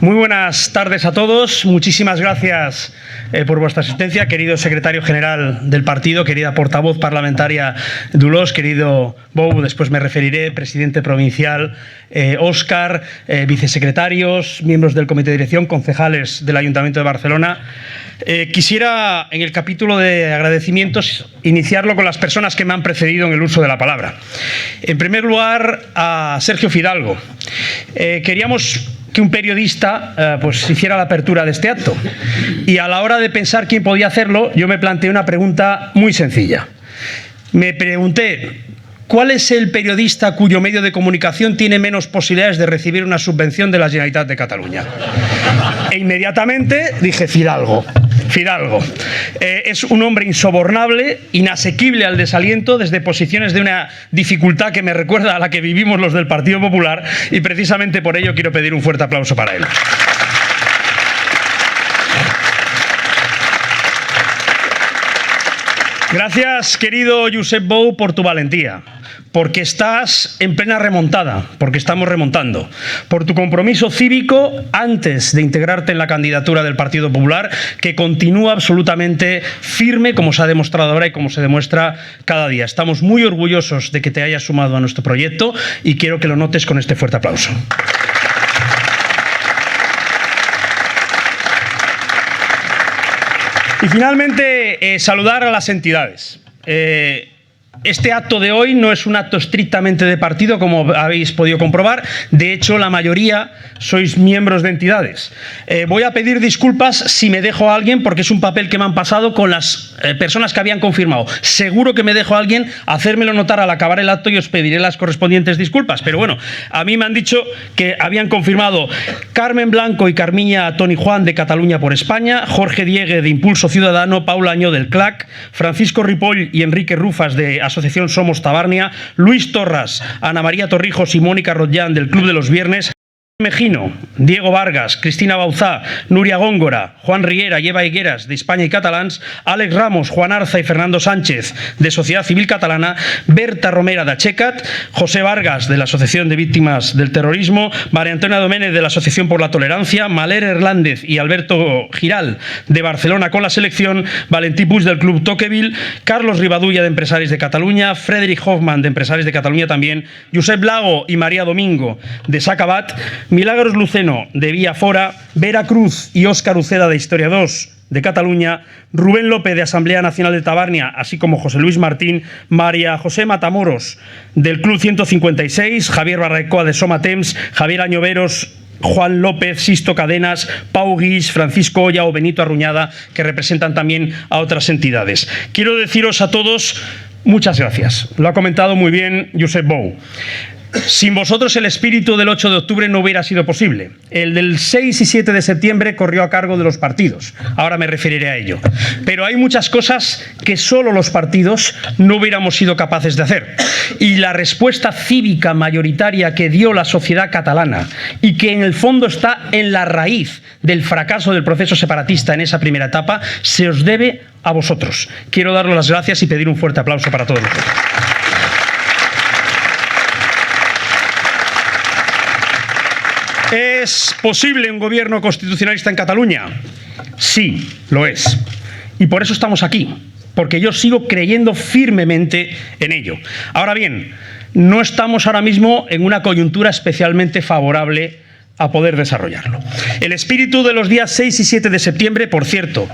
Muy buenas tardes a todos. Muchísimas gracias por vuestra asistencia, querido secretario general del partido, querida portavoz parlamentaria Dolors, querido Bou, después me referiré, presidente provincial Óscar, vicesecretarios, miembros del comité de dirección, concejales del Ayuntamiento de Barcelona. Quisiera, en el capítulo de agradecimientos, iniciarlo con las personas que me han precedido en el uso de la palabra. En primer lugar, a Sergio Fidalgo. Queríamos que un periodista pues hiciera la apertura de este acto. Y a la hora de pensar quién podía hacerlo, yo me planteé una pregunta muy sencilla. Me pregunté, ¿cuál es el periodista cuyo medio de comunicación tiene menos posibilidades de recibir una subvención de la Generalitat de Cataluña? E inmediatamente dije Fidalgo. Es un hombre insobornable, inasequible al desaliento, desde posiciones de una dificultad que me recuerda a la que vivimos los del Partido Popular, y precisamente por ello quiero pedir un fuerte aplauso para él. Gracias, querido Josep Bou, por tu valentía, porque estás en plena remontada, porque estamos remontando, por tu compromiso cívico antes de integrarte en la candidatura del Partido Popular, que continúa absolutamente firme, como se ha demostrado ahora y como se demuestra cada día. Estamos muy orgullosos de que te hayas sumado a nuestro proyecto y quiero que lo notes con este fuerte aplauso. Y finalmente, saludar a las entidades. Este acto de hoy no es un acto estrictamente de partido, como habéis podido comprobar. De hecho, la mayoría sois miembros de entidades. Voy a pedir disculpas si me dejo a alguien, porque es un papel que me han pasado con las personas que habían confirmado. Seguro que me dejo a alguien, hacérmelo notar al acabar el acto y os pediré las correspondientes disculpas. Pero bueno, a mí me han dicho que habían confirmado Carmen Blanco y Carmiña Toni Juan de Cataluña por España, Jorge Diegue de Impulso Ciudadano, Paula Añó del CLAC, Francisco Ripoll y Enrique Rufas de Asociación Somos Tabarnia, Luis Torras, Ana María Torrijos y Mónica Rotllán del Club de los Viernes, Mejino, Diego Vargas, Cristina Bauzá, Nuria Góngora, Juan Riera y Eva Higueras de España y Catalans, Àlex Ramos, Juan Arza y Fernando Sánchez de Sociedad Civil Catalana, Berta Romera de Achecat, José Vargas de la Asociación de Víctimas del Terrorismo, María Antonia Doménez de la Asociación por la Tolerancia, Maler Hernández y Alberto Giral de Barcelona con la Selección, Valentí Puig del Club Tocqueville, Carlos Rivadulla de Empresarios de Cataluña, Frederic Hoffman de Empresarios de Cataluña también, Josep Lago y María Domingo de Sacabat, Milagros Luceno de Vía Fora, Vera Cruz y Óscar Uceda de Historiadors de Cataluña, Rubén López de Asamblea Nacional de Tabarnia, así como José Luis Martín, María José Matamoros del Club 156, Javier Barracoa de Somatemps, Javier Añoveros, Juan López, Sisto Cadenas, Pau Guix, Francisco Olla o Benito Arruñada, que representan también a otras entidades. Quiero deciros a todos muchas gracias. Lo ha comentado muy bien Josep Bou. Sin vosotros el espíritu del 8 de octubre no hubiera sido posible. El del 6 y 7 de septiembre corrió a cargo de los partidos. Ahora me referiré a ello. Pero hay muchas cosas que solo los partidos no hubiéramos sido capaces de hacer. Y la respuesta cívica mayoritaria que dio la sociedad catalana y que en el fondo está en la raíz del fracaso del proceso separatista en esa primera etapa, se os debe a vosotros. Quiero daros las gracias y pedir un fuerte aplauso para todos vosotros. ¿Es posible un gobierno constitucionalista en Cataluña? Sí, lo es. Y por eso estamos aquí, porque yo sigo creyendo firmemente en ello. Ahora bien, no estamos ahora mismo en una coyuntura especialmente favorable a poder desarrollarlo. El espíritu de los días 6 y 7 de septiembre, por cierto,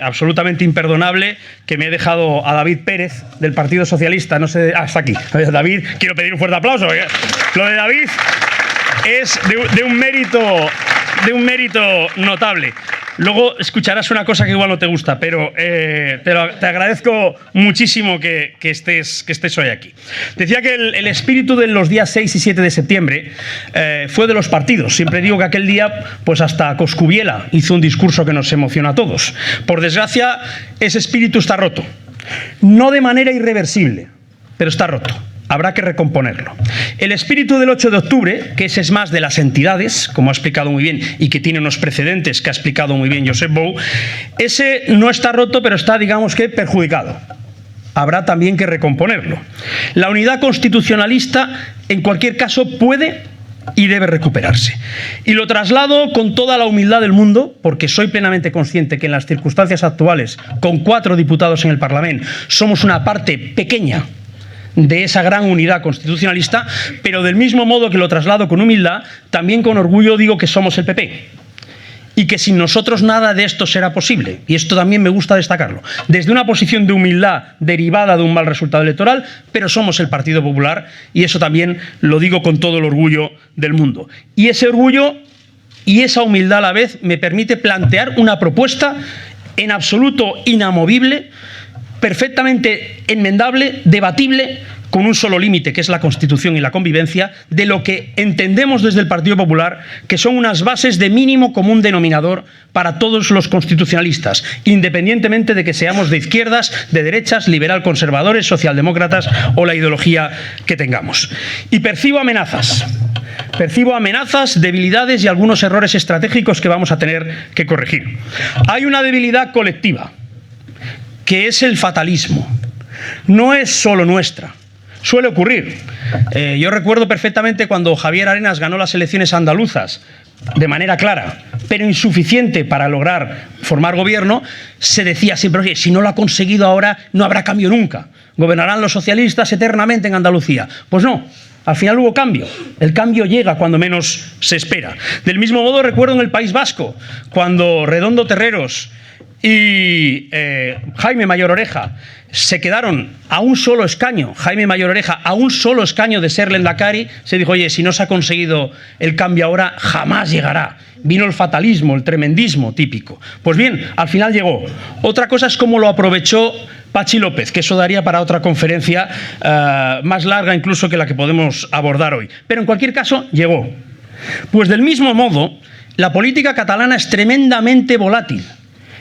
absolutamente imperdonable, que me he dejado a David Pérez, del Partido Socialista, no sé, hasta aquí. David, quiero pedir un fuerte aplauso. Lo de David es de un mérito notable. Luego escucharás una cosa que igual no te gusta, pero te agradezco muchísimo que estés hoy aquí. Decía que el espíritu de los días 6 y 7 de septiembre fue de los partidos. Siempre digo que aquel día, pues hasta Coscubiela hizo un discurso que nos emociona a todos. Por desgracia, ese espíritu está roto. No de manera irreversible, pero está roto. Habrá que recomponerlo. El espíritu del 8 de octubre, que ese es más de las entidades, como ha explicado muy bien, y que tiene unos precedentes que ha explicado muy bien Josep Bou, ese no está roto, pero está, digamos que, perjudicado. Habrá también que recomponerlo. La unidad constitucionalista, en cualquier caso, puede y debe recuperarse. Y lo traslado con toda la humildad del mundo, porque soy plenamente consciente que en las circunstancias actuales, con 4 diputados en el Parlamento, somos una parte pequeña de esa gran unidad constitucionalista, pero del mismo modo que lo traslado con humildad, también con orgullo digo que somos el PP. Y que sin nosotros nada de esto será posible. Y esto también me gusta destacarlo. Desde una posición de humildad derivada de un mal resultado electoral, pero somos el Partido Popular y eso también lo digo con todo el orgullo del mundo. Y ese orgullo y esa humildad a la vez me permite plantear una propuesta en absoluto inamovible, perfectamente enmendable, debatible, con un solo límite, que es la Constitución y la convivencia, de lo que entendemos desde el Partido Popular que son unas bases de mínimo común denominador para todos los constitucionalistas, independientemente de que seamos de izquierdas, de derechas, liberal conservadores, socialdemócratas o la ideología que tengamos. Y percibo amenazas, debilidades y algunos errores estratégicos que vamos a tener que corregir. Hay una debilidad colectiva, que es el fatalismo. No es solo nuestra. Suele ocurrir. Yo recuerdo perfectamente cuando Javier Arenas ganó las elecciones andaluzas de manera clara, pero insuficiente para lograr formar gobierno, se decía siempre, oye, si no lo ha conseguido ahora, no habrá cambio nunca. Gobernarán los socialistas eternamente en Andalucía. Pues no. Al final hubo cambio. El cambio llega cuando menos se espera. Del mismo modo recuerdo en el País Vasco, cuando Redondo Terreros y Jaime Mayor Oreja se quedaron a un solo escaño, Jaime Mayor Oreja a un solo escaño de ser lehendakari, se dijo, oye, si no se ha conseguido el cambio ahora, jamás llegará. Vino el fatalismo, el tremendismo típico. Pues bien, al final llegó. Otra cosa es cómo lo aprovechó Patxi López, que eso daría para otra conferencia más larga incluso que la que podemos abordar hoy. Pero en cualquier caso, llegó. Pues del mismo modo, la política catalana es tremendamente volátil.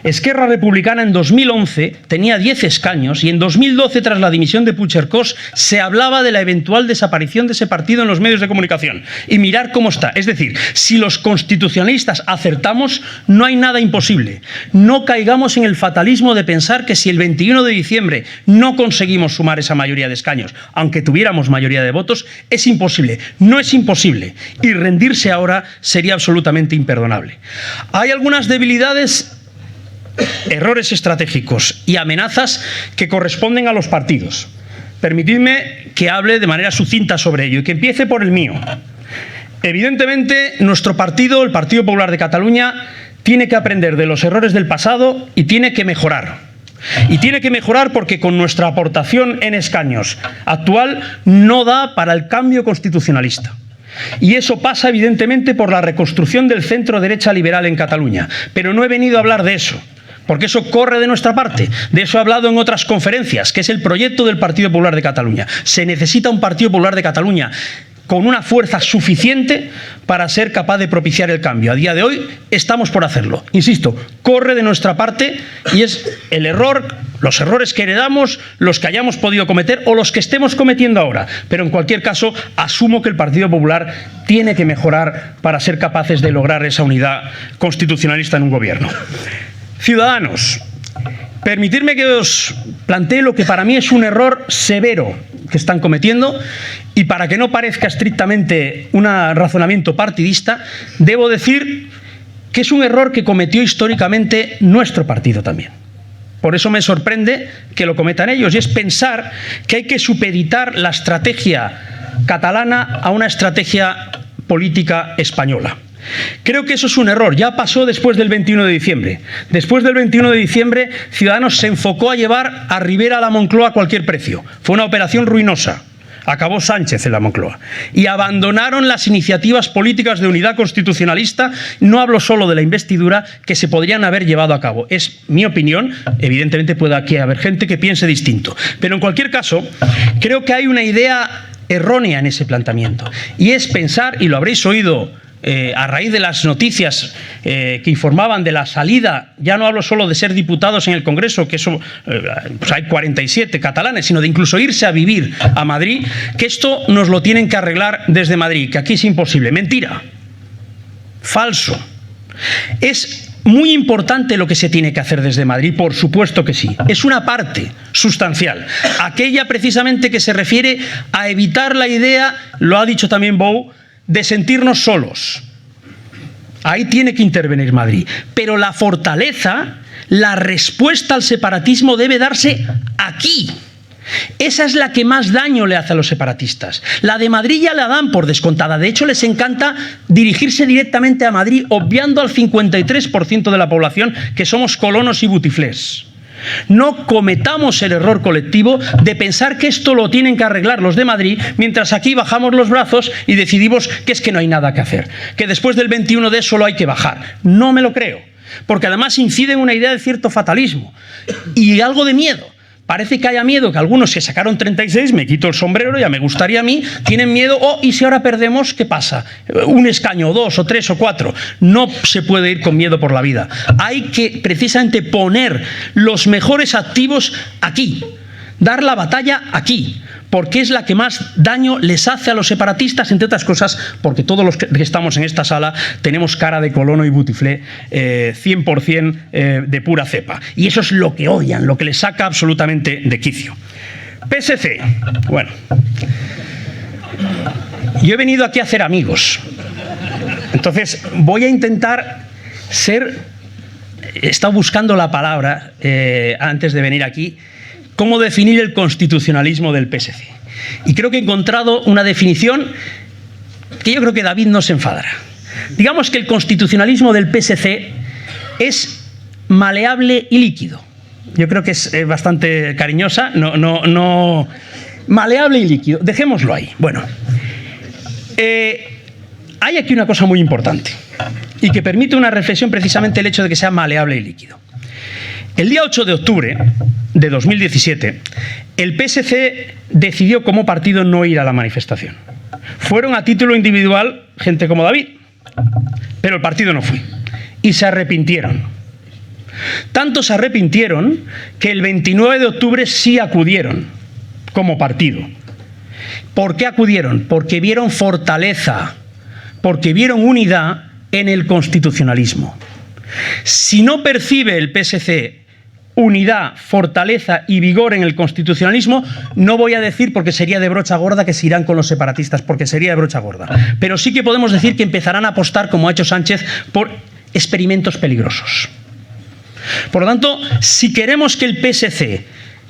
Esquerra Republicana en 2011 tenía 10 escaños y en 2012, tras la dimisión de Puigcercós, se hablaba de la eventual desaparición de ese partido en los medios de comunicación. Y mirar cómo está. Es decir, si los constitucionalistas acertamos, no hay nada imposible. No caigamos en el fatalismo de pensar que si el 21 de diciembre no conseguimos sumar esa mayoría de escaños, aunque tuviéramos mayoría de votos, es imposible. No es imposible. Y rendirse ahora sería absolutamente imperdonable. Hay algunas debilidades, errores estratégicos y amenazas que corresponden a los partidos. Permitidme que hable de manera sucinta sobre ello y que empiece por el mío. Evidentemente, nuestro partido, el Partido Popular de Cataluña, tiene que aprender de los errores del pasado y tiene que mejorar. Y tiene que mejorar porque con nuestra aportación en escaños actual no da para el cambio constitucionalista. Y eso pasa evidentemente por la reconstrucción del centro derecha liberal en Cataluña. Pero no he venido a hablar de eso, porque eso corre de nuestra parte. De eso he hablado en otras conferencias, que es el proyecto del Partido Popular de Cataluña. Se necesita un Partido Popular de Cataluña con una fuerza suficiente para ser capaz de propiciar el cambio. A día de hoy estamos por hacerlo. Insisto, corre de nuestra parte y es el error, los errores que heredamos, los que hayamos podido cometer o los que estemos cometiendo ahora. Pero en cualquier caso, asumo que el Partido Popular tiene que mejorar para ser capaces de lograr esa unidad constitucionalista en un gobierno. Ciudadanos, permitidme que os plantee lo que para mí es un error severo que están cometiendo y para que no parezca estrictamente un razonamiento partidista, debo decir que es un error que cometió históricamente nuestro partido también. Por eso me sorprende que lo cometan ellos, y es pensar que hay que supeditar la estrategia catalana a una estrategia política española. Creo que eso es un error. Ya pasó después del 21 de diciembre. Después del 21 de diciembre, Ciudadanos se enfocó a llevar a Rivera a la Moncloa a cualquier precio. Fue una operación ruinosa. Acabó Sánchez en la Moncloa. Y abandonaron las iniciativas políticas de unidad constitucionalista, no hablo solo de la investidura, que se podrían haber llevado a cabo. Es mi opinión, evidentemente puede aquí haber gente que piense distinto. Pero en cualquier caso, creo que hay una idea errónea en ese planteamiento. Y es pensar, y lo habréis oído a raíz de las noticias que informaban de la salida, ya no hablo solo de ser diputados en el Congreso, que eso pues hay 47 catalanes, sino de incluso irse a vivir a Madrid, que esto nos lo tienen que arreglar desde Madrid, que aquí es imposible. Mentira. Falso. Es muy importante lo que se tiene que hacer desde Madrid, por supuesto que sí. Es una parte sustancial. Aquella precisamente que se refiere a evitar la idea, lo ha dicho también Bou, de sentirnos solos. Ahí tiene que intervenir Madrid. Pero la fortaleza, la respuesta al separatismo debe darse aquí. Esa es la que más daño le hace a los separatistas. La de Madrid ya la dan por descontada. De hecho, les encanta dirigirse directamente a Madrid, obviando al 53% de la población que somos colonos y butiflés. No cometamos el error colectivo de pensar que esto lo tienen que arreglar los de Madrid, mientras aquí bajamos los brazos y decidimos que es que no hay nada que hacer, que después del 21D solo hay que bajar. No me lo creo, porque además incide en una idea de cierto fatalismo y algo de miedo. Parece que haya miedo, que algunos que sacaron 36, me quito el sombrero, ya me gustaría a mí, tienen miedo, ¿y si ahora perdemos, qué pasa? Un escaño, 2 o 3 o 4. No se puede ir con miedo por la vida. Hay que precisamente poner los mejores activos aquí, dar la batalla aquí, porque es la que más daño les hace a los separatistas, entre otras cosas, porque todos los que estamos en esta sala tenemos cara de colono y butiflé 100% de pura cepa. Y eso es lo que odian, lo que les saca absolutamente de quicio. PSC. Bueno, yo he venido aquí a hacer amigos. Entonces, voy a intentar ser... He estado buscando la palabra antes de venir aquí. ¿Cómo definir el constitucionalismo del PSC? Y creo que he encontrado una definición que yo creo que David no se enfadará. Digamos que el constitucionalismo del PSC es maleable y líquido. Yo creo que es bastante cariñosa. No, maleable y líquido. Dejémoslo ahí. Bueno, hay aquí una cosa muy importante y que permite una reflexión, precisamente el hecho de que sea maleable y líquido. El día 8 de octubre de 2017, el PSC decidió como partido no ir a la manifestación. Fueron a título individual gente como David, pero el partido no fue. Y se arrepintieron. Tanto se arrepintieron que el 29 de octubre sí acudieron como partido. ¿Por qué acudieron? Porque vieron fortaleza, porque vieron unidad en el constitucionalismo. Si no percibe el PSC unidad, fortaleza y vigor en el constitucionalismo, no voy a decir, porque sería de brocha gorda, que se irán con los separatistas, porque sería de brocha gorda. Pero sí que podemos decir que empezarán a apostar, como ha hecho Sánchez, por experimentos peligrosos. Por lo tanto, si queremos que el PSC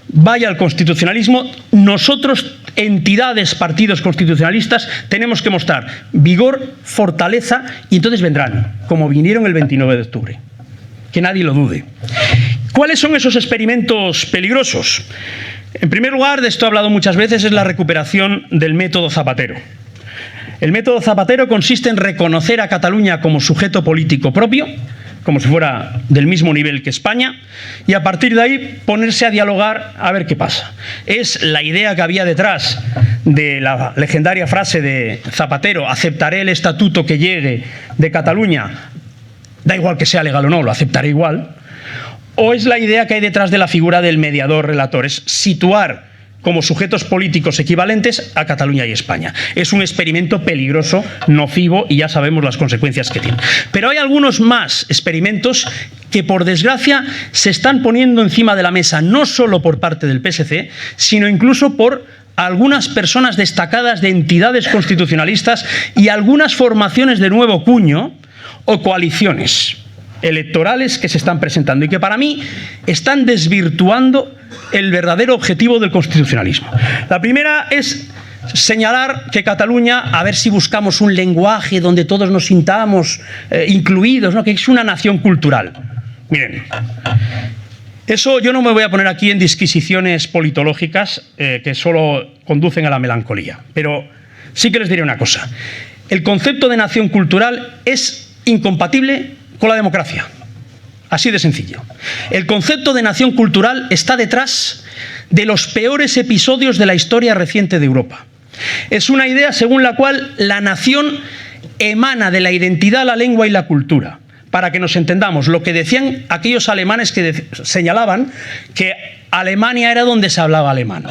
vaya al constitucionalismo, nosotros, entidades, partidos constitucionalistas, tenemos que mostrar vigor, fortaleza, y entonces vendrán, como vinieron el 29 de octubre. Que nadie lo dude. ¿Cuáles son esos experimentos peligrosos? En primer lugar, de esto he hablado muchas veces, es la recuperación del método Zapatero. El método Zapatero consiste en reconocer a Cataluña como sujeto político propio, como si fuera del mismo nivel que España, y a partir de ahí ponerse a dialogar a ver qué pasa. Es la idea que había detrás de la legendaria frase de Zapatero: aceptaré el estatuto que llegue de Cataluña, da igual que sea legal o no, lo aceptaré igual. ¿O es la idea que hay detrás de la figura del mediador relator? Es situar como sujetos políticos equivalentes a Cataluña y España. Es un experimento peligroso, nocivo, y ya sabemos las consecuencias que tiene. Pero hay algunos más experimentos que, por desgracia, se están poniendo encima de la mesa, no solo por parte del PSC, sino incluso por algunas personas destacadas de entidades constitucionalistas y algunas formaciones de nuevo cuño o coaliciones electorales que se están presentando y que para mí están desvirtuando el verdadero objetivo del constitucionalismo. La primera es señalar que Cataluña, a ver si buscamos un lenguaje donde todos nos sintamos incluidos, ¿no?, que es una nación cultural. Miren, eso yo no me voy a poner aquí en disquisiciones politológicas que solo conducen a la melancolía, pero sí que les diré una cosa. El concepto de nación cultural es incompatible con la democracia. Así de sencillo. El concepto de nación cultural está detrás de los peores episodios de la historia reciente de Europa. Es una idea según la cual la nación emana de la identidad, la lengua y la cultura. Para que nos entendamos, lo que decían aquellos alemanes que señalaban que Alemania era donde se hablaba alemán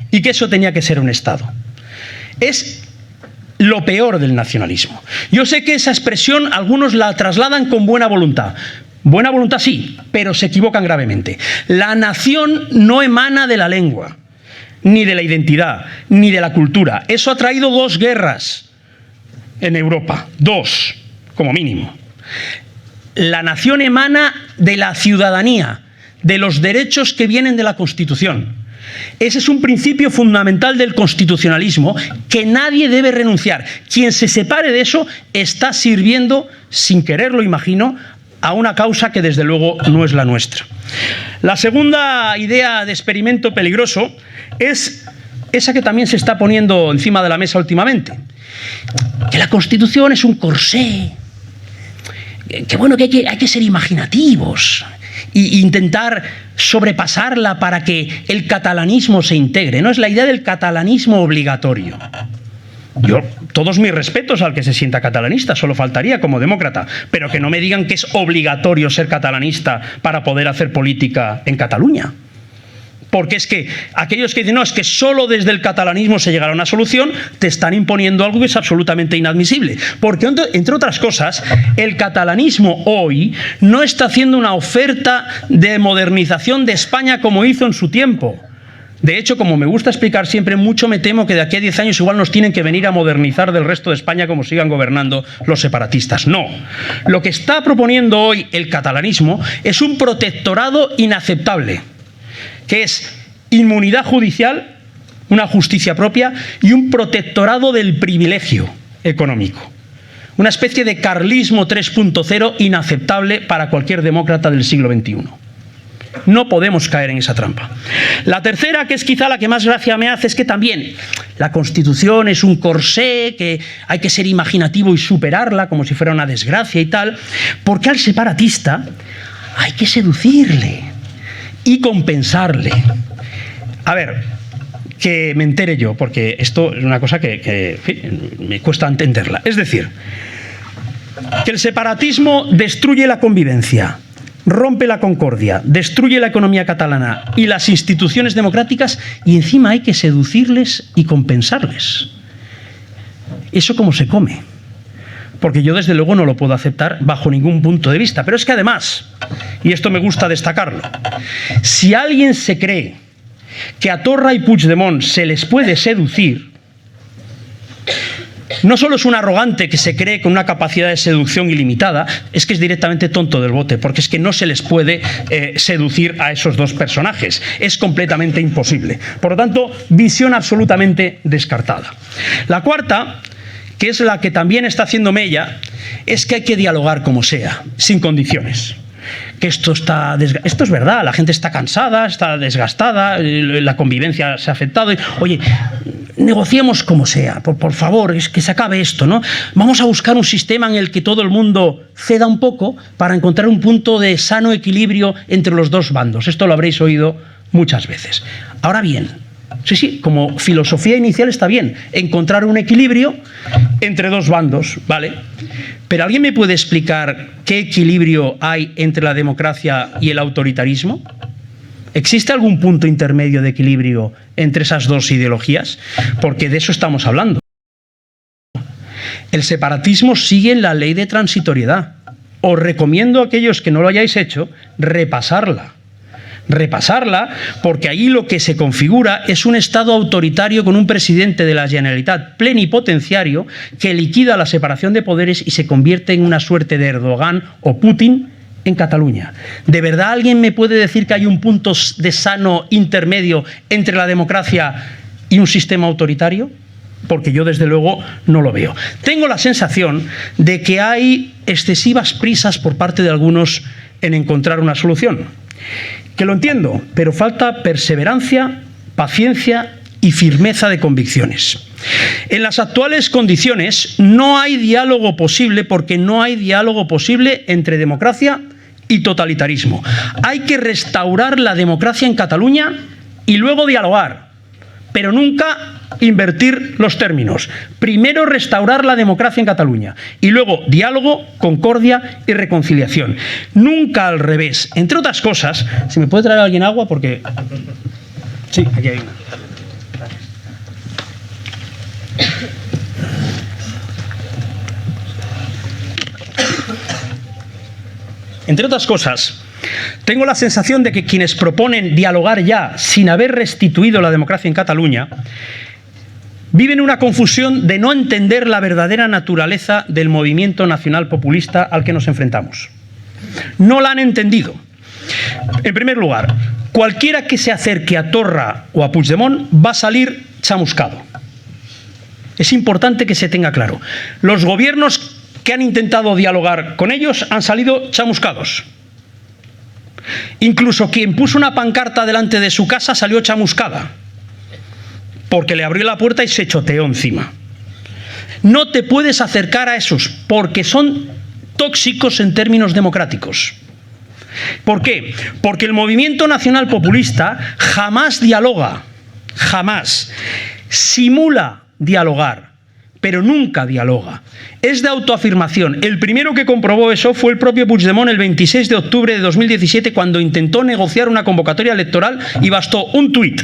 y que eso tenía que ser un Estado. Es lo peor del nacionalismo. Yo sé que esa expresión algunos la trasladan con buena voluntad. Buena voluntad sí, pero se equivocan gravemente. La nación no emana de la lengua, ni de la identidad, ni de la cultura. Eso ha traído dos guerras. en Europa. 2, como mínimo. La nación emana de la ciudadanía, de los derechos que vienen de la Constitución. Ese es un principio fundamental del constitucionalismo que nadie debe renunciar. Quien se separe de eso está sirviendo, sin quererlo imagino, a una causa que desde luego no es la nuestra. La segunda idea de experimento peligroso es esa que también se está poniendo encima de la mesa últimamente. Que la Constitución es un corsé, que bueno, que hay que ser imaginativos e intentar sobrepasarla para que el catalanismo se integre. No es la idea del catalanismo obligatorio. Yo, todos mis respetos al que se sienta catalanista, solo faltaría como demócrata, pero que no me digan que es obligatorio ser catalanista para poder hacer política en Cataluña. Porque es que aquellos que dicen, no, es que solo desde el catalanismo se llegará a una solución, te están imponiendo algo que es absolutamente inadmisible. Porque, entre otras cosas, el catalanismo hoy no está haciendo una oferta de modernización de España como hizo en su tiempo. De hecho, como me gusta explicar siempre, mucho me temo que de aquí a 10 años igual nos tienen que venir a modernizar del resto de España como sigan gobernando los separatistas. No. Lo que está proponiendo hoy el catalanismo es un protectorado inaceptable, que es inmunidad judicial, una justicia propia y un protectorado del privilegio económico. Una especie de carlismo 3.0 inaceptable para cualquier demócrata del siglo XXI. No podemos caer en esa trampa. La tercera, que es quizá la que más gracia me hace, es que también la Constitución es un corsé, que hay que ser imaginativo y superarla como si fuera una desgracia y tal, porque al separatista hay que seducirle y compensarle. A ver, que me entere yo, porque esto es una cosa que en fin, me cuesta entenderla. Es decir, que el separatismo destruye la convivencia, rompe la concordia, destruye la economía catalana y las instituciones democráticas, y encima hay que seducirles y compensarles. ¿Eso cómo se come? Porque yo desde luego no lo puedo aceptar bajo ningún punto de vista. Pero es que además, y esto me gusta destacarlo, si alguien se cree que a Torra y Puigdemont se les puede seducir, no solo es un arrogante que se cree con una capacidad de seducción ilimitada, es que es directamente tonto del bote, porque es que no se les puede seducir a esos dos personajes. Es completamente imposible. Por lo tanto, visión absolutamente descartada. La cuarta, que es la que también está haciendo mella, es que hay que dialogar como sea, sin condiciones. Que esto es verdad, la gente está cansada, está desgastada, la convivencia se ha afectado. Oye, negociemos como sea, por favor, es que se acabe esto, ¿no? Vamos a buscar un sistema en el que todo el mundo ceda un poco para encontrar un punto de sano equilibrio entre los dos bandos. Esto lo habréis oído muchas veces. Ahora bien, sí, como filosofía inicial está bien, encontrar un equilibrio entre dos bandos, ¿vale? Pero ¿alguien me puede explicar qué equilibrio hay entre la democracia y el autoritarismo? ¿Existe algún punto intermedio de equilibrio entre esas dos ideologías? Porque de eso estamos hablando. El separatismo sigue en la ley de transitoriedad. Os recomiendo a aquellos que no lo hayáis hecho, repasarla, porque ahí lo que se configura es un Estado autoritario con un presidente de la Generalitat plenipotenciario que liquida la separación de poderes y se convierte en una suerte de Erdogan o Putin en Cataluña. ¿De verdad alguien me puede decir que hay un punto de sano intermedio entre la democracia y un sistema autoritario? Porque yo desde luego no lo veo. Tengo la sensación de que hay excesivas prisas por parte de algunos en encontrar una solución. Que lo entiendo, pero falta perseverancia, paciencia y firmeza de convicciones. En las actuales condiciones no hay diálogo posible, porque no hay diálogo posible entre democracia y totalitarismo. Hay que restaurar la democracia en Cataluña y luego dialogar, pero nunca invertir los términos. Primero restaurar la democracia en Cataluña y luego diálogo, concordia y reconciliación. Nunca al revés. Entre otras cosas, si me puede traer alguien agua, porque... Sí, aquí hay una. Entre otras cosas, tengo la sensación de que quienes proponen dialogar ya sin haber restituido la democracia en Cataluña viven una confusión de no entender la verdadera naturaleza del movimiento nacional populista al que nos enfrentamos. No la han entendido. En primer lugar, cualquiera que se acerque a Torra o a Puigdemont va a salir chamuscado. Es importante que se tenga claro. Los gobiernos que han intentado dialogar con ellos han salido chamuscados. Incluso quien puso una pancarta delante de su casa salió chamuscada, porque le abrió la puerta y se choteó encima. No te puedes acercar a esos, porque son tóxicos en términos democráticos. ¿Por qué? Porque el movimiento nacional populista jamás dialoga, jamás. Simula dialogar, pero nunca dialoga. Es de autoafirmación. El primero que comprobó eso fue el propio Puigdemont el 26 de octubre de 2017, cuando intentó negociar una convocatoria electoral y bastó un tuit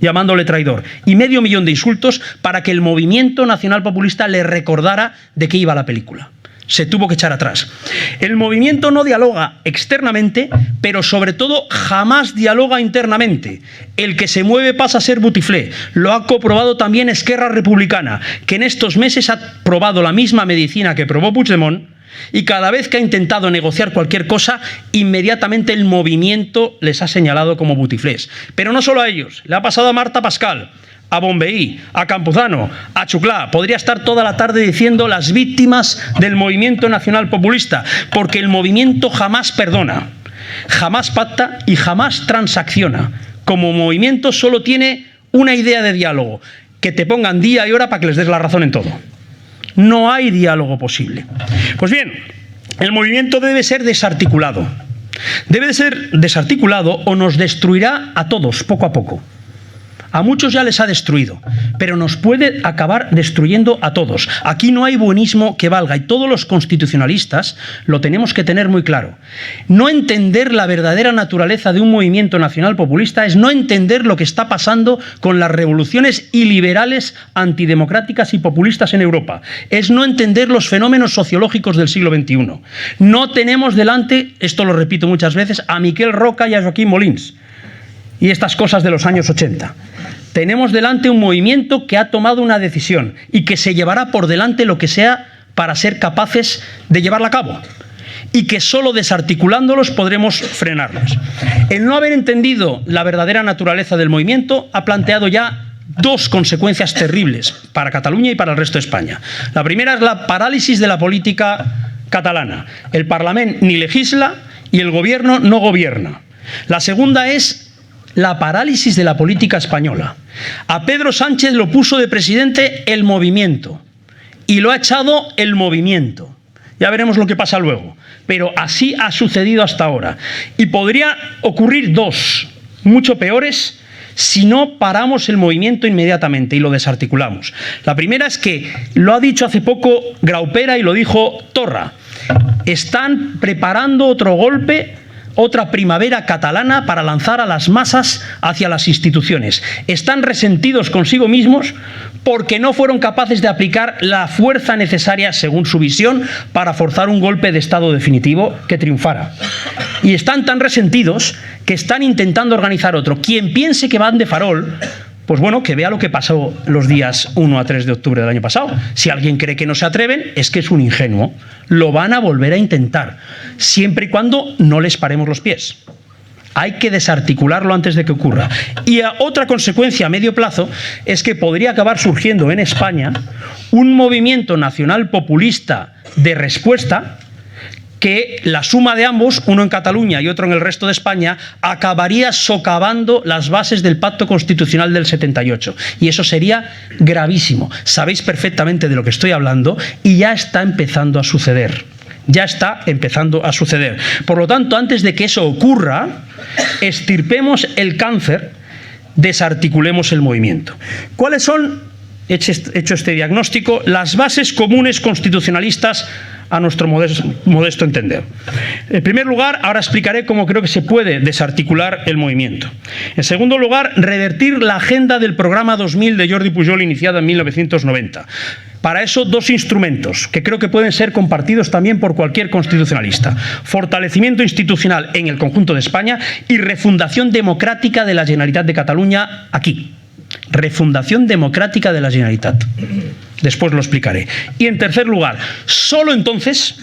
llamándole traidor y 500.000 de insultos para que el movimiento nacional populista le recordara de qué iba la película. Se tuvo que echar atrás. El movimiento no dialoga externamente, pero sobre todo jamás dialoga internamente. El que se mueve pasa a ser butiflé. Lo ha comprobado también Esquerra Republicana, que en estos meses ha probado la misma medicina que probó Puigdemont, y cada vez que ha intentado negociar cualquier cosa, inmediatamente el movimiento les ha señalado como butiflés. Pero no solo a ellos, le ha pasado a Marta Pascal, a Bonvehí, a Campuzano, a Chuclá. Podría estar toda la tarde diciendo las víctimas del movimiento nacional populista, porque el movimiento jamás perdona, jamás pacta y jamás transacciona. Como movimiento solo tiene una idea de diálogo: que te pongan día y hora para que les des la razón en todo. No hay diálogo posible. Pues bien, el movimiento debe ser desarticulado. Debe de ser desarticulado o nos destruirá a todos poco a poco. A muchos ya les ha destruido, pero nos puede acabar destruyendo a todos. Aquí no hay buenismo que valga, y todos los constitucionalistas lo tenemos que tener muy claro. No entender la verdadera naturaleza de un movimiento nacional populista es no entender lo que está pasando con las revoluciones iliberales, antidemocráticas y populistas en Europa. Es no entender los fenómenos sociológicos del siglo XXI. No tenemos delante, esto lo repito muchas veces, a Miquel Roca y a Joaquín Molins y estas cosas de los años 80. Tenemos delante un movimiento que ha tomado una decisión y que se llevará por delante lo que sea para ser capaces de llevarla a cabo, y que solo desarticulándolos podremos frenarlos. El no haber entendido la verdadera naturaleza del movimiento ha planteado ya dos consecuencias terribles para Cataluña y para el resto de España. La primera es la parálisis de la política catalana. El Parlamento ni legisla y el gobierno no gobierna. La segunda es la parálisis de la política española. A Pedro Sánchez lo puso de presidente el movimiento y lo ha echado el movimiento. Ya veremos lo que pasa luego. Pero así ha sucedido hasta ahora. Y podría ocurrir dos, mucho peores, si no paramos el movimiento inmediatamente y lo desarticulamos. La primera es que lo ha dicho hace poco Graupera y lo dijo Torra. Están preparando otro golpe, otra primavera catalana para lanzar a las masas hacia las instituciones. Están resentidos consigo mismos porque no fueron capaces de aplicar la fuerza necesaria, según su visión, para forzar un golpe de Estado definitivo que triunfara. Y están tan resentidos que están intentando organizar otro. Quien piense que van de farol, pues bueno, que vea lo que pasó los días 1 a 3 de octubre del año pasado. Si alguien cree que no se atreven, es que es un ingenuo. Lo van a volver a intentar, siempre y cuando no les paremos los pies. Hay que desarticularlo antes de que ocurra. Y otra consecuencia a medio plazo es que podría acabar surgiendo en España un movimiento nacional populista de respuesta, que la suma de ambos, uno en Cataluña y otro en el resto de España, acabaría socavando las bases del Pacto Constitucional del 78. Y eso sería gravísimo. Sabéis perfectamente de lo que estoy hablando y ya está empezando a suceder. Ya está empezando a suceder. Por lo tanto, antes de que eso ocurra, extirpemos el cáncer, desarticulemos el movimiento. ¿Cuáles son, hecho este diagnóstico, las bases comunes constitucionalistas a nuestro modesto entender? En primer lugar, ahora explicaré cómo creo que se puede desarticular el movimiento. En segundo lugar, revertir la agenda del programa 2000 de Jordi Pujol, iniciada en 1990. Para eso, dos instrumentos que creo que pueden ser compartidos también por cualquier constitucionalista: fortalecimiento institucional en el conjunto de España y refundación democrática de la Generalitat de Cataluña aquí. refundación democrática de la Generalitat. Después lo explicaré. Y en tercer lugar, solo entonces,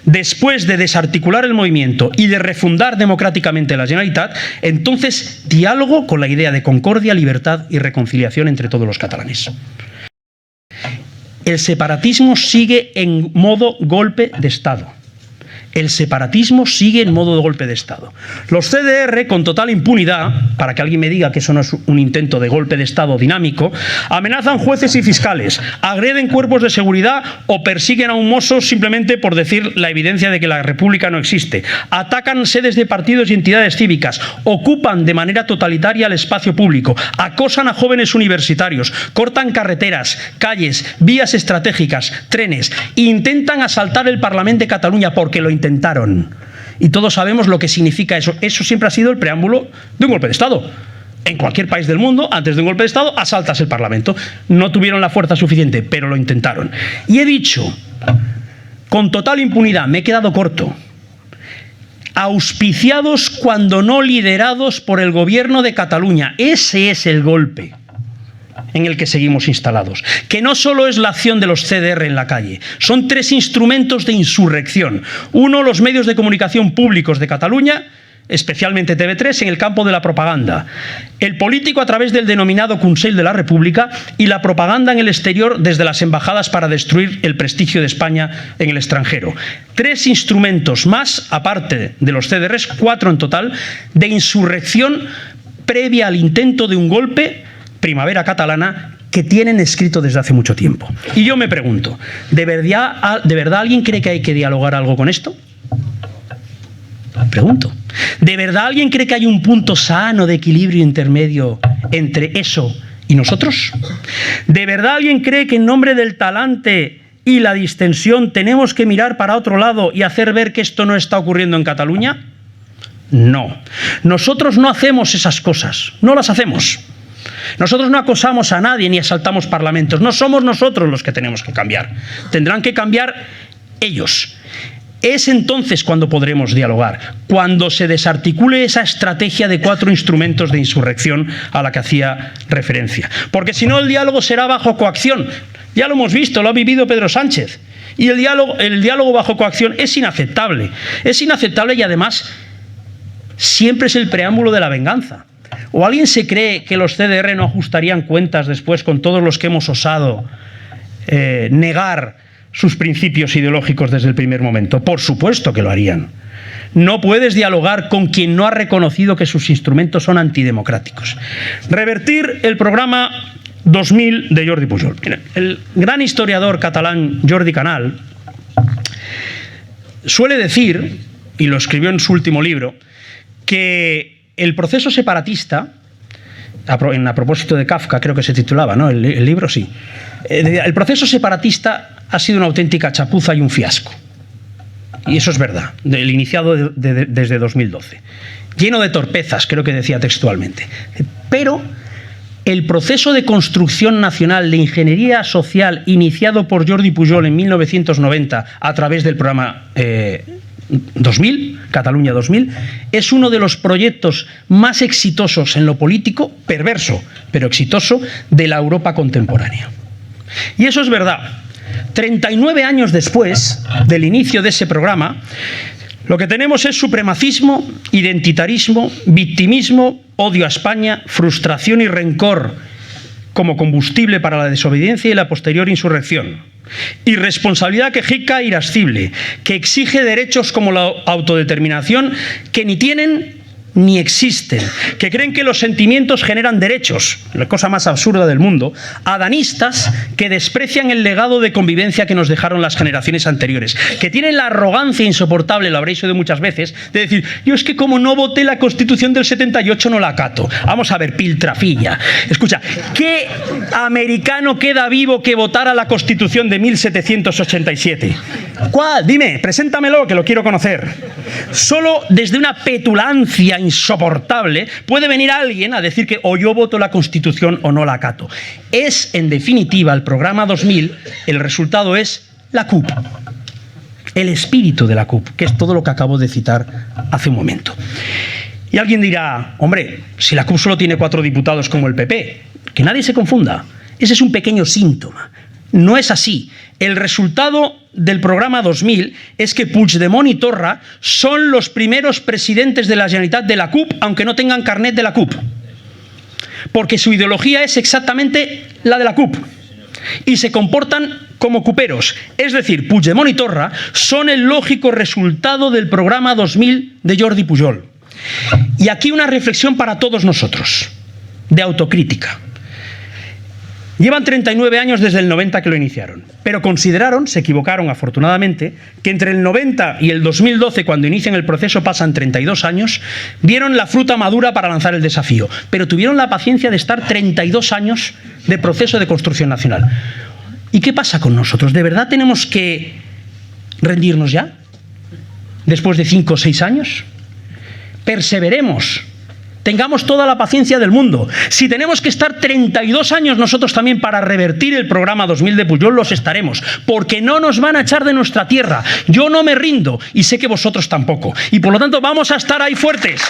después de desarticular el movimiento y de refundar democráticamente la Generalitat, entonces diálogo con la idea de concordia, libertad y reconciliación entre todos los catalanes. El separatismo sigue en modo golpe de Estado. El separatismo sigue en modo de golpe de Estado. Los CDR, con total impunidad, para que alguien me diga que eso no es un intento de golpe de Estado dinámico, amenazan jueces y fiscales, agreden cuerpos de seguridad o persiguen a un mozo simplemente por decir la evidencia de que la República no existe. Atacan sedes de partidos y entidades cívicas, ocupan de manera totalitaria el espacio público, acosan a jóvenes universitarios, cortan carreteras, calles, vías estratégicas, trenes, intentan asaltar el Parlamento de Cataluña porque lo intentaron. Y todos sabemos lo que significa eso. Eso siempre ha sido el preámbulo de un golpe de Estado. En cualquier país del mundo, antes de un golpe de Estado, asaltas el Parlamento. No tuvieron la fuerza suficiente, pero lo intentaron. Y he dicho, con total impunidad, me he quedado corto, auspiciados cuando no liderados por el gobierno de Cataluña. Ese es el golpe en el que seguimos instalados, que no solo es la acción de los CDR en la calle, son tres instrumentos de insurrección. Uno, los medios de comunicación públicos de Cataluña, especialmente TV3, en el campo de la propaganda. El político a través del denominado Consell de la República y la propaganda en el exterior desde las embajadas para destruir el prestigio de España en el extranjero. Tres instrumentos más, aparte de los CDRs, 4 en total, de insurrección previa al intento de un golpe, Primavera Catalana, que tienen escrito desde hace mucho tiempo. Y yo me pregunto, ¿de verdad alguien cree que hay que dialogar algo con esto? Pregunto. ¿De verdad alguien cree que hay un punto sano de equilibrio intermedio entre eso y nosotros? ¿De verdad alguien cree que en nombre del talante y la distensión tenemos que mirar para otro lado y hacer ver que esto no está ocurriendo en Cataluña? No. Nosotros no hacemos esas cosas, no las hacemos. Nosotros no acosamos a nadie ni asaltamos parlamentos. No somos nosotros los que tenemos que cambiar. Tendrán que cambiar ellos. Es entonces cuando podremos dialogar, cuando se desarticule esa estrategia de 4 instrumentos de insurrección a la que hacía referencia. Porque si no, el diálogo será bajo coacción. Ya lo hemos visto, lo ha vivido Pedro Sánchez. Y el diálogo bajo coacción es inaceptable. Es inaceptable y además siempre es el preámbulo de la venganza. ¿O alguien se cree que los CDR no ajustarían cuentas después con todos los que hemos osado negar sus principios ideológicos desde el primer momento? Por supuesto que lo harían. No puedes dialogar con quien no ha reconocido que sus instrumentos son antidemocráticos. Revertir el programa 2000 de Jordi Pujol. Miren, el gran historiador catalán Jordi Canal suele decir, y lo escribió en su último libro, que el proceso separatista, a propósito de Kafka, creo que se titulaba, ¿no? El libro, sí. El proceso separatista ha sido una auténtica chapuza y un fiasco. Y eso es verdad, el iniciado desde 2012. Lleno de torpezas, creo que decía textualmente. Pero el proceso de construcción nacional de ingeniería social iniciado por Jordi Pujol en 1990 a través del programa 2000, Cataluña 2000, es uno de los proyectos más exitosos en lo político, perverso, pero exitoso, de la Europa contemporánea. Y eso es verdad. 39 años después del inicio de ese programa, lo que tenemos es supremacismo, identitarismo, victimismo, odio a España, frustración y rencor como combustible para la desobediencia y la posterior insurrección. Irresponsabilidad quejica e irascible, que exige derechos como la autodeterminación que ni tienen ni existen, que creen que los sentimientos generan derechos, la cosa más absurda del mundo, adanistas que desprecian el legado de convivencia que nos dejaron las generaciones anteriores, que tienen la arrogancia insoportable, lo habréis oído muchas veces, de decir, yo es que como no voté la Constitución del 78 no la acato. Vamos a ver, piltrafilla. Escucha, ¿qué americano queda vivo que votara la Constitución de 1787? ¿Cuál? Dime, preséntamelo, que lo quiero conocer. Solo desde una petulancia insoportable puede venir alguien a decir que o yo voto la Constitución o no la acato. Es, en definitiva, el programa 2000, el resultado es la CUP. El espíritu de la CUP, que es todo lo que acabo de citar hace un momento. Y alguien dirá, hombre, si la CUP solo tiene 4 diputados como el PP, Que nadie se confunda. Ese es un pequeño síntoma. No es así. El resultado del programa 2000 es que Puigdemont y Torra son los primeros presidentes de la Generalitat de la CUP, aunque no tengan carnet de la CUP. Porque su ideología es exactamente la de la CUP. Y se comportan como cuperos. Es decir, Puigdemont y Torra son el lógico resultado del programa 2000 de Jordi Pujol. Y aquí una reflexión para todos nosotros, de autocrítica. Llevan 39 años desde el 90 que lo iniciaron, pero consideraron, se equivocaron afortunadamente, que entre el 90 y el 2012, cuando inician el proceso, pasan 32 años, vieron la fruta madura para lanzar el desafío, pero tuvieron la paciencia de estar 32 años de proceso de construcción nacional. ¿Y qué pasa con nosotros? ¿De verdad tenemos que rendirnos ya? ¿Después de 5 o 6 años? Perseveremos. Tengamos toda la paciencia del mundo. Si tenemos que estar 32 años nosotros también para revertir el programa 2000 de Pujol, los estaremos, porque no nos van a echar de nuestra tierra. Yo no me rindo y sé que vosotros tampoco. Y por lo tanto vamos a estar ahí fuertes.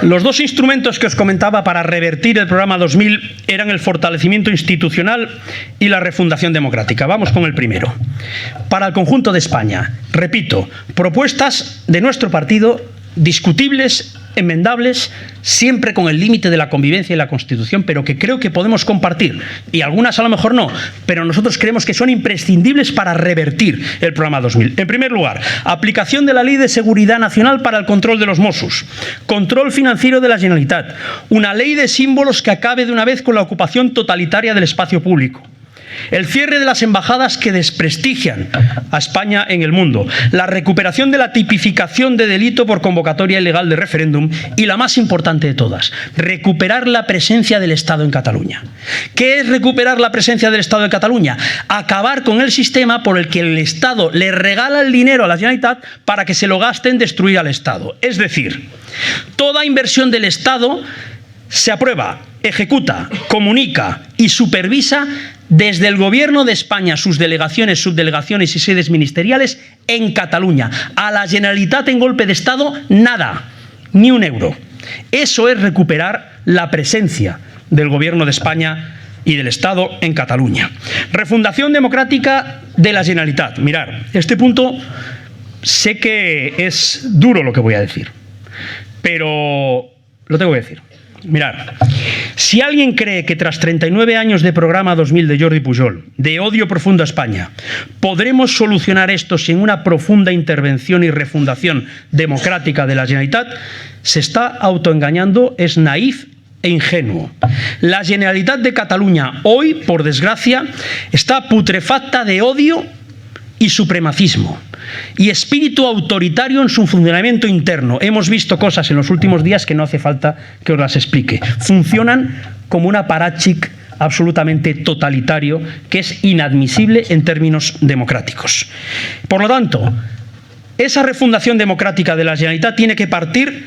Los dos instrumentos que os comentaba para revertir el programa 2000 eran el fortalecimiento institucional y la refundación democrática. Vamos con el primero. Para el conjunto de España, repito, propuestas de nuestro partido discutibles, enmendables, siempre con el límite de la convivencia y la Constitución, pero que creo que podemos compartir, y algunas a lo mejor no, pero nosotros creemos que son imprescindibles para revertir el programa 2000. En primer lugar, aplicación de la Ley de Seguridad Nacional para el control de los Mossos, control financiero de la Generalitat, una ley de símbolos que acabe de una vez con la ocupación totalitaria del espacio público, el cierre de las embajadas que desprestigian a España en el mundo, la recuperación de la tipificación de delito por convocatoria ilegal de referéndum y la más importante de todas, recuperar la presencia del Estado en Cataluña. ¿Qué es recuperar la presencia del Estado en Cataluña? Acabar con el sistema por el que el Estado le regala el dinero a la Generalitat para que se lo gaste en destruir al Estado. Es decir, toda inversión del Estado se aprueba, ejecuta, comunica y supervisa desde el Gobierno de España, sus delegaciones, subdelegaciones y sedes ministeriales en Cataluña. A la Generalitat en golpe de Estado, nada, ni un euro. Eso es recuperar la presencia del Gobierno de España y del Estado en Cataluña. Refundación democrática de la Generalitat. Mirad, este punto sé que es duro lo que voy a decir, pero lo tengo que decir. Mirad, si alguien cree que tras 39 años de programa 2000 de Jordi Pujol, de odio profundo a España, podremos solucionar esto sin una profunda intervención y refundación democrática de la Generalitat, se está autoengañando, es naif e ingenuo. La Generalitat de Cataluña hoy, por desgracia, está putrefacta de odio y supremacismo y espíritu autoritario en su funcionamiento interno. Hemos visto cosas en los últimos días que no hace falta que os las explique. Funcionan como un aparachic absolutamente totalitario que es inadmisible en términos democráticos. Por lo tanto, esa refundación democrática de la Generalitat tiene que partir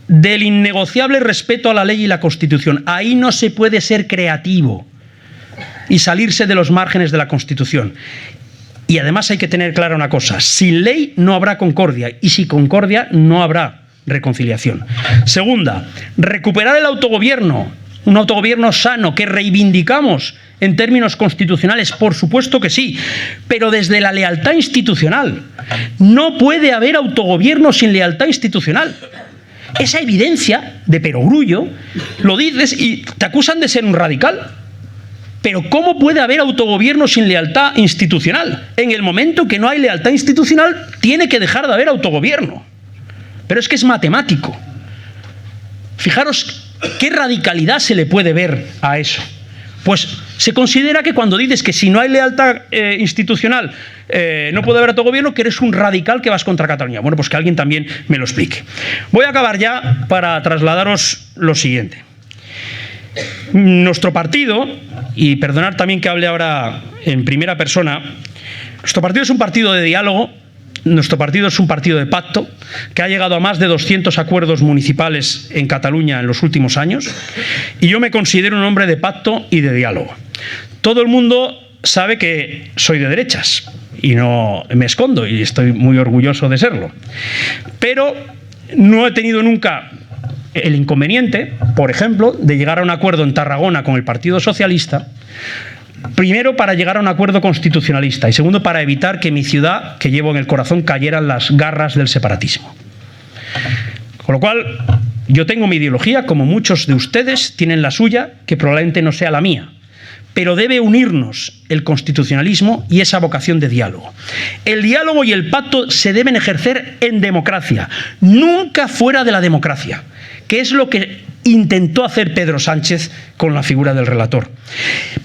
del innegociable respeto a la ley y la Constitución. Ahí no se puede ser creativo y salirse de los márgenes de la Constitución. Y además hay que tener clara una cosa, sin ley no habrá concordia y sin concordia no habrá reconciliación. Segunda, recuperar el autogobierno, un autogobierno sano que reivindicamos en términos constitucionales, por supuesto que sí, pero desde la lealtad institucional. No puede haber autogobierno sin lealtad institucional. Esa evidencia de perogrullo lo dices y te acusan de ser un radical. Pero ¿cómo puede haber autogobierno sin lealtad institucional? En el momento que no hay lealtad institucional, tiene que dejar de haber autogobierno. Pero es que es matemático. Fijaros qué radicalidad se le puede ver a eso. Pues se considera que cuando dices que si no hay lealtad institucional no puede haber autogobierno, que eres un radical que vas contra Cataluña. Bueno, pues que alguien también me lo explique. Voy a acabar ya para trasladaros lo siguiente. Nuestro partido, y perdonad también que hable ahora en primera persona, nuestro partido es un partido de diálogo, nuestro partido es un partido de pacto, que ha llegado a más de 200 acuerdos municipales en Cataluña en los últimos años, y yo me considero un hombre de pacto y de diálogo. Todo el mundo sabe que soy de derechas y no me escondo y estoy muy orgulloso de serlo. Pero no he tenido nunca el inconveniente, por ejemplo, de llegar a un acuerdo en Tarragona con el Partido Socialista, primero para llegar a un acuerdo constitucionalista y segundo para evitar que mi ciudad, que llevo en el corazón, cayera en las garras del separatismo. Con lo cual, yo tengo mi ideología, como muchos de ustedes tienen la suya, que probablemente no sea la mía, pero debe unirnos el constitucionalismo y esa vocación de diálogo. El diálogo y el pacto se deben ejercer en democracia, nunca fuera de la democracia, que es lo que intentó hacer Pedro Sánchez con la figura del relator.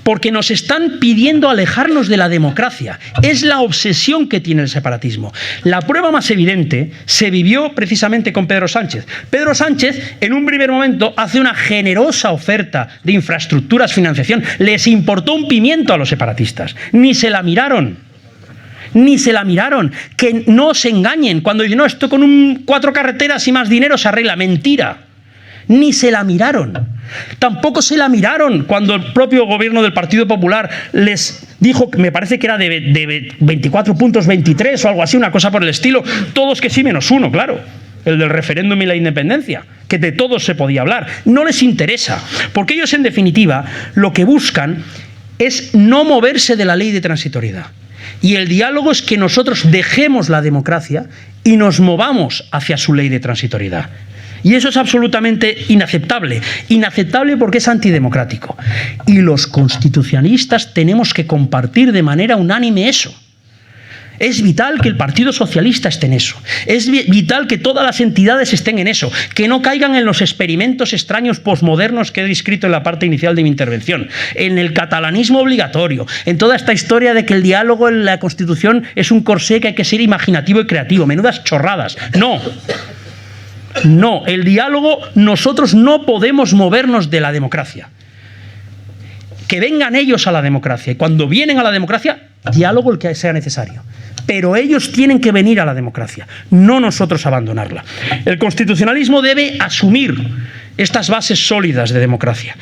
Porque nos están pidiendo alejarnos de la democracia. Es la obsesión que tiene el separatismo. La prueba más evidente se vivió precisamente con Pedro Sánchez. Pedro Sánchez, en un primer momento, hace una generosa oferta de infraestructuras, financiación. Les importó un pimiento a los separatistas. Ni se la miraron. Ni se la miraron. Que no se engañen. Cuando dicen, no, esto con 4 carreteras y más dinero se arregla. Mentira. Ni se la miraron. Tampoco se la miraron cuando el propio gobierno del Partido Popular les dijo, me parece que era de 24 puntos 23 o algo así, una cosa por el estilo, todos que sí menos uno, claro, el del referéndum y la independencia, que de todos se podía hablar. No les interesa, porque ellos en definitiva lo que buscan es no moverse de la ley de transitoriedad. Y el diálogo es que nosotros dejemos la democracia y nos movamos hacia su ley de transitoriedad. Y eso es absolutamente inaceptable. Inaceptable porque es antidemocrático. Y los constitucionalistas tenemos que compartir de manera unánime eso. Es vital que el Partido Socialista esté en eso. Es vital que todas las entidades estén en eso. Que no caigan en los experimentos extraños posmodernos que he descrito en la parte inicial de mi intervención. En el catalanismo obligatorio. En toda esta historia de que el diálogo en la Constitución es un corsé que hay que ser imaginativo y creativo. Menudas chorradas. No. No, el diálogo, nosotros no podemos movernos de la democracia. Que vengan ellos a la democracia. Y cuando vienen a la democracia, diálogo el que sea necesario. Pero ellos tienen que venir a la democracia, no nosotros abandonarla. El constitucionalismo debe asumir estas bases sólidas de democracia.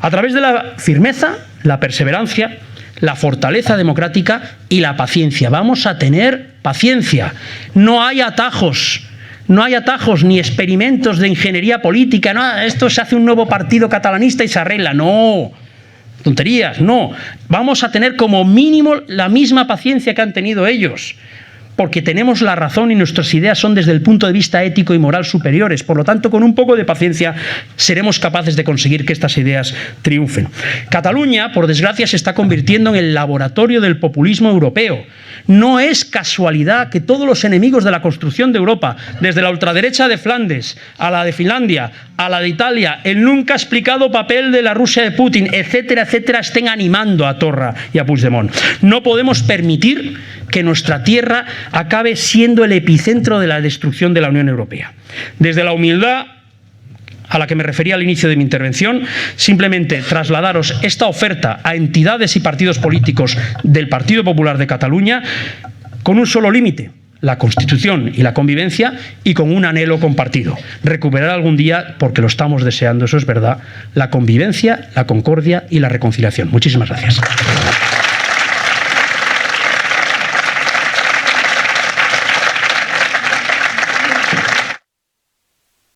A través de la firmeza, la perseverancia, la fortaleza democrática y la paciencia. Vamos a tener paciencia. No hay atajos. No hay atajos ni experimentos de ingeniería política. No, esto se hace un nuevo partido catalanista y se arregla. No, tonterías, no. Vamos a tener como mínimo la misma paciencia que han tenido ellos, porque tenemos la razón y nuestras ideas son desde el punto de vista ético y moral superiores. Por lo tanto, con un poco de paciencia seremos capaces de conseguir que estas ideas triunfen. Cataluña, por desgracia, se está convirtiendo en el laboratorio del populismo europeo. No es casualidad que todos los enemigos de la construcción de Europa, desde la ultraderecha de Flandes, a la de Finlandia, a la de Italia, el nunca explicado papel de la Rusia de Putin, etcétera, etcétera, estén animando a Torra y a Puigdemont. No podemos permitir que nuestra tierra acabe siendo el epicentro de la destrucción de la Unión Europea. Desde la humildad a la que me refería al inicio de mi intervención, simplemente trasladaros esta oferta a entidades y partidos políticos del Partido Popular de Cataluña con un solo límite: la Constitución y la convivencia, y con un anhelo compartido: recuperar algún día, porque lo estamos deseando, eso es verdad, la convivencia, la concordia y la reconciliación. Muchísimas gracias.